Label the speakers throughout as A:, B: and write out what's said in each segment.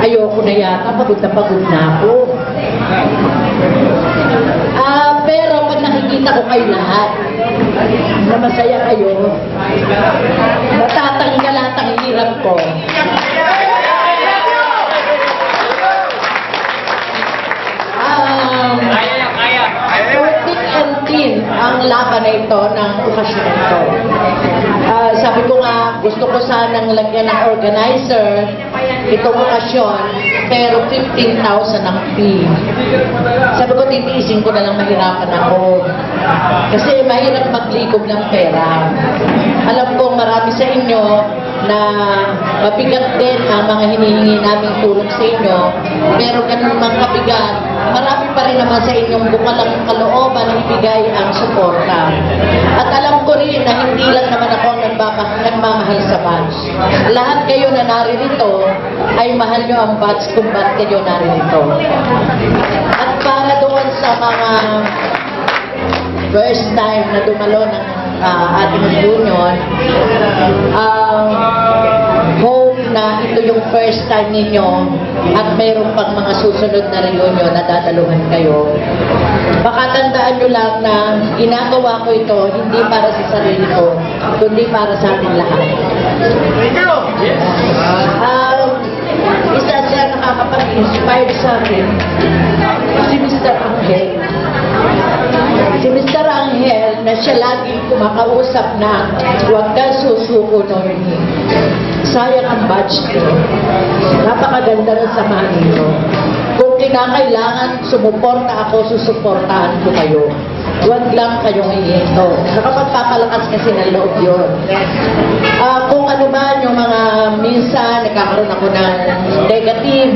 A: ayoko na yata, pagod na ako. Pero pag nakikita ko kayo lahat, na masaya kayo, natatanggalan ang hirap ko. Ang laban na ito ng okasyon ito. Sabi ko nga, gusto ko sanang lagyan ng organizer itong okasyon, pero 15,000 ang fee. Sabi ko, titiisin ko na lang, mahirapan ako. Kasi mahirap maglikob ng pera. Alam ko marami sa inyo na mabigat din ang mga hinihingi naming tulong sa inyo, pero ganun mang kabigat, marami pa rin naman sa inyong bukalang kalooban na ibigay ang suporta. At alam ko rin na hindi lang naman ako nagmamahal sa batch. Lahat kayo na naririto ay mahal nyo ang batch kung ba't kayo naririto. At para doon sa mga first time na dumalo ng ating reunion, hope na ito yung first time ninyo at mayroon pang mga susunod na reunion na dadaluhan kayo. Baka tandaan nyo lang na ginagawa ko ito hindi para sa sarili ko, kundi para sa ating lahat. Isa siya nakakapag-inspire sa akin, si Mr. Angel. Si Mr. Angel na siya laging kumakausap na huwag kang susuko nun. Sayang ang badge ko. Napakaganda ng samahan nito. Kung kinakailangan sumuporta ako, susuportahan ko kayo. Huwag lang kayong ihinto. Nakapagpapalakas kasi ng loob yun. Kung ano man yung mga minsan nagkakaroon ako ng negative,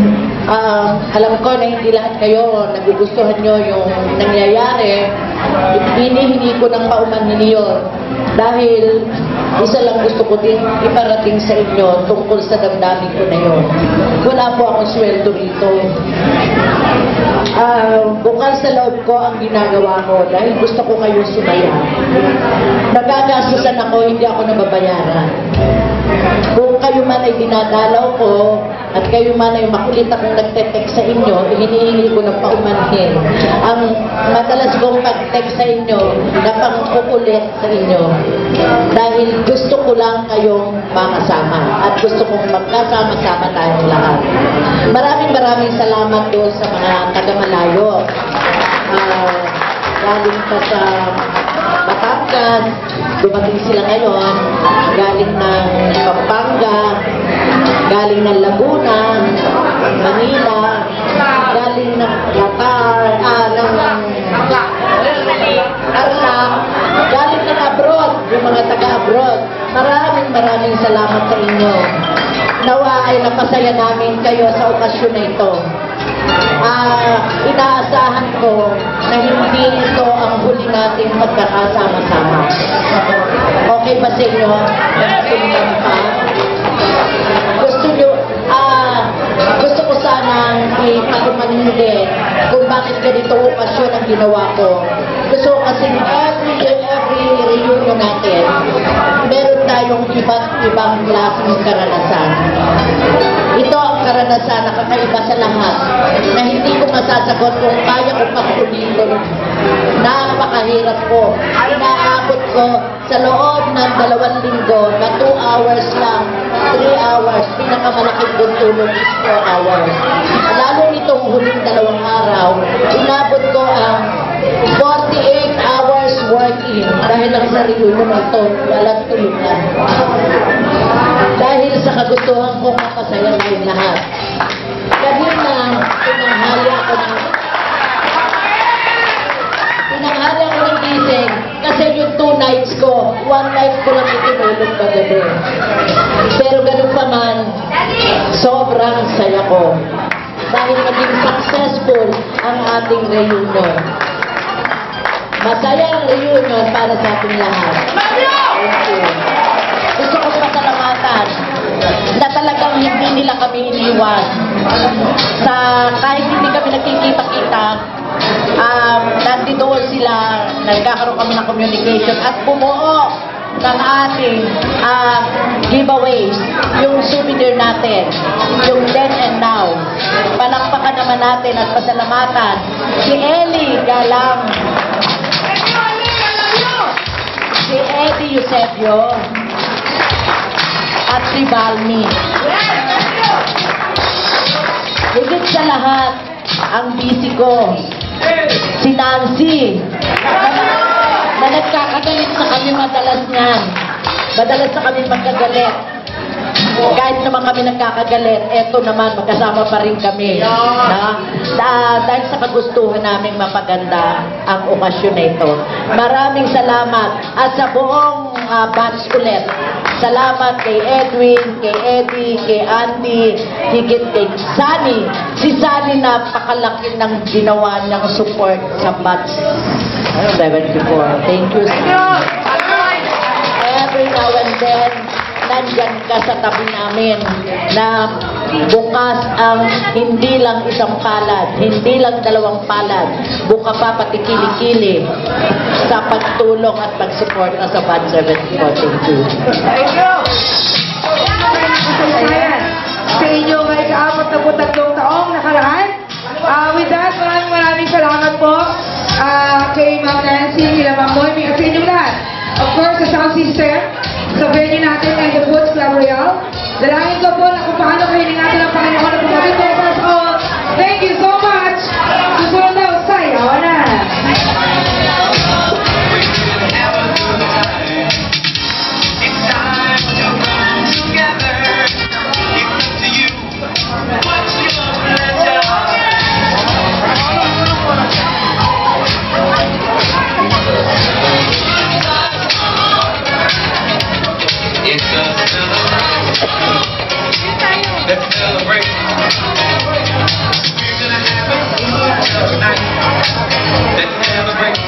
A: alam ko na hindi lahat kayo nagugustuhan nyo yung nangyayari. Hinihingi ko ng paumanhin yun. Dahil isa lang gusto ko din iparating sa inyo tungkol sa damdamin ko na yun. Wala po akong sweldo rito. Bukal sa loob ko ang ginagawa ko dahil gusto ko kayo sumaya. Nagagastusan ako, hindi ako nababayaran. Kung kayo man ay dinadalaw ko at kayo man ay makulit akong nagte-text sa inyo, hinihingi ko ng paumanhin. Ang madalas kong pag-text sa inyo na pang-kukulit sa inyo dahil gusto ko lang kayong makasama at gusto kong magkasama-sama tayong lahat. Maraming salamat doon sa mga taga-malayo. Galing pa sa Batangas, dumating sila ngayon, galing ng Pampanga, galing ng Laguna, Manila, galing ng Qatar, Tarlac, galing ng abroad, yung mga taga-abroad. Maraming salamat sa inyo. Nawa ay napasaya namin kayo sa okasyon na ito. Inaasahan ko na hindi ito ang huli nating magkakasama-sama. Okay ba sa inyo? Gusto ko sanang ipakumanin din kung bakit ganito okasyon ang ginawa ko. Gusto ko kasi every reunion natin, meron tayong iba't ibang klaseng karanasan. Ito ang karanasan na kakaiba sa lahat na hindi ko masasagot kung kaya ko pakulitin. Napakahirap ko. Inaabot ko sa loob ng 2 linggo na 2 hours lang, 3 hours, pinakamalaking tulog is 4 hours. Lalo nitong huling 2 araw, inabot ko ang 48 hours working dahil ang sarili mo nito walang tulungan. Dahil sa kagustuhan kong mapasaya tayong lahat. Kanina, tinanghali ako ng gising kasi yung 2 nights ko, 1 night ko lang itinulog kagabi. Pero ganun pa man, sobrang saya ko. Dahil naging successful ang ating reunion. Masayang reunion para sa ating lahat. Gusto ko pasalamatan na talagang hindi nila kami iniwan. Kahit hindi kami nagkikita-kita, nandito sila, nagkakaroon kami ng communication at bumuo ng ating giveaways, yung souvenir natin, yung then and now. natin at pasalamatan si Eli Galang, si Eddie Eusebio, at si Balmi. Higit sa lahat, ang busy ko, si Nancy, na nagkakagalit sa kami madalas niyan. Madalas na kami magkagalit. Kahit naman kami nagkakagalit, eto naman, magkasama pa rin kami. Dahil sa kagustuhan naming mapaganda ang okasyon na ito. Maraming salamat. At sa buong batch ulit, salamat kay Edwin, kay Eddie, kay Andy, higit kay Sunny. Si Sunny, napakalaki ng ginawa niyang support sa batch 74. Thank you, Sunny. Every now and then, nandyan ka sa tabi namin na bukas ang hindi lang isang palad, hindi lang dalawang palad, buka pa pati kili-kili sa pagtulong at pag-support sa Batch 74. Thank you.
B: Thank you! Ayan, sa inyo may ka-43 taong nakaraan. With that, maraming salamat po kay Ma'am Nancy, kila Ma'am Noemi, at sa inyong lahat. Of course, sa sound system, sa venue natin ay the Foods Club Royale. Dalangin ko po na kung paano kayo ingatan ng Panginoon na pumagin ko para sa all. Thank you so much! Susunod daw, sayonara!
C: Let's celebrate. We're gonna have a good night. Let's celebrate.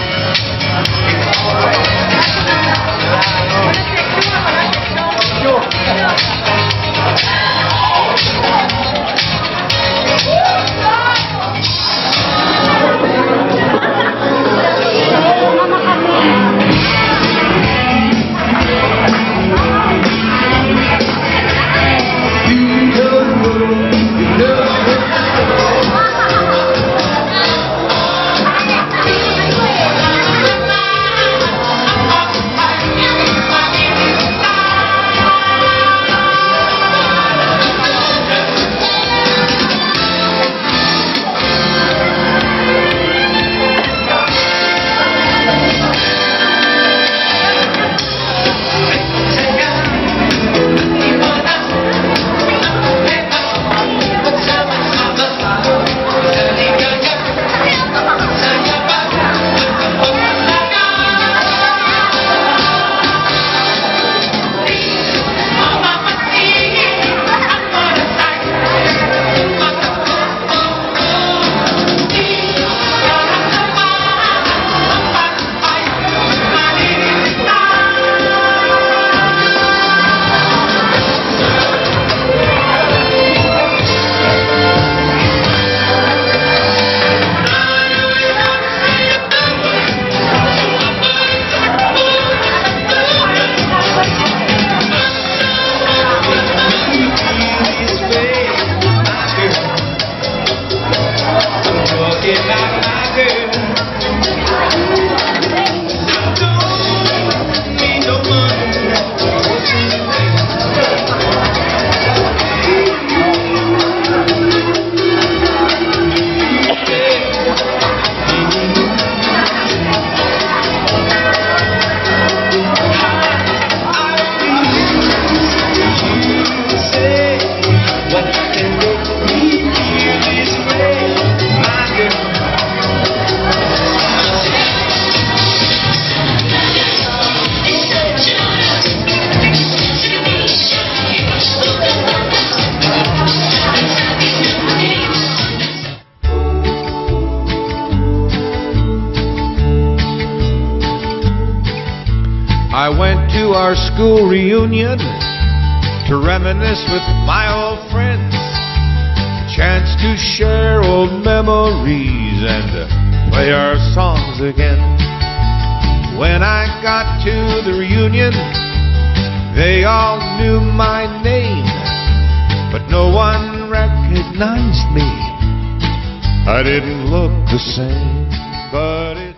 D: I went to our school reunion to reminisce with my old friends. Chance to share old memories and play our songs again. When I got to the reunion, they all knew my name, but no one recognized me. I didn't look the same, but it